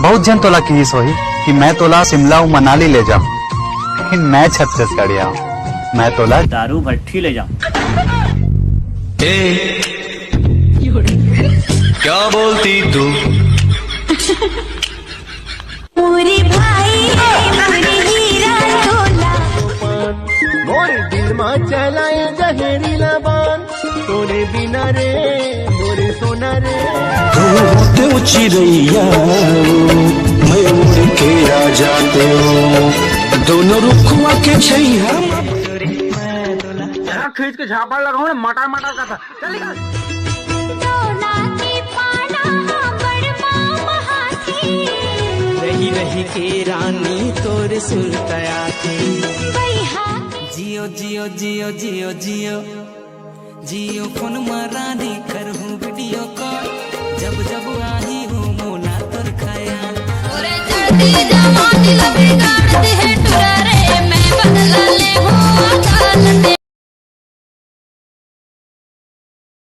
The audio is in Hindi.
बहुत जन तोला की सोही कि मैं तोला शिमला मनाली ले जाऊं, लेकिन मैं छत्तीसगढ़ आऊं। मैं तोला दारू भट्टी ले जाऊं। क्या बोलती तू? मोरे भाई मोरे हीरा तोला मोरे दिल मा चलाए जहरीला बान तोरे बिना रे मोरे सोना रे तो चिड़ैया मैं उड़ के आ जाते हो दोनों रुखवा के छैया खींच के झापड़ लगाओ ना मटर मटर का था चल निकल। तोला के पाना बड़मा महाथी रही रही के रानी तोर सुरतया थे बैहा जियो जियो जियो जियो जियो जियो फोन मरानी करहूँ वीडियो कॉल जब जब आही हूँ मोला तोर खाया ओरे चढ़ती जवानी लगे गाड़ती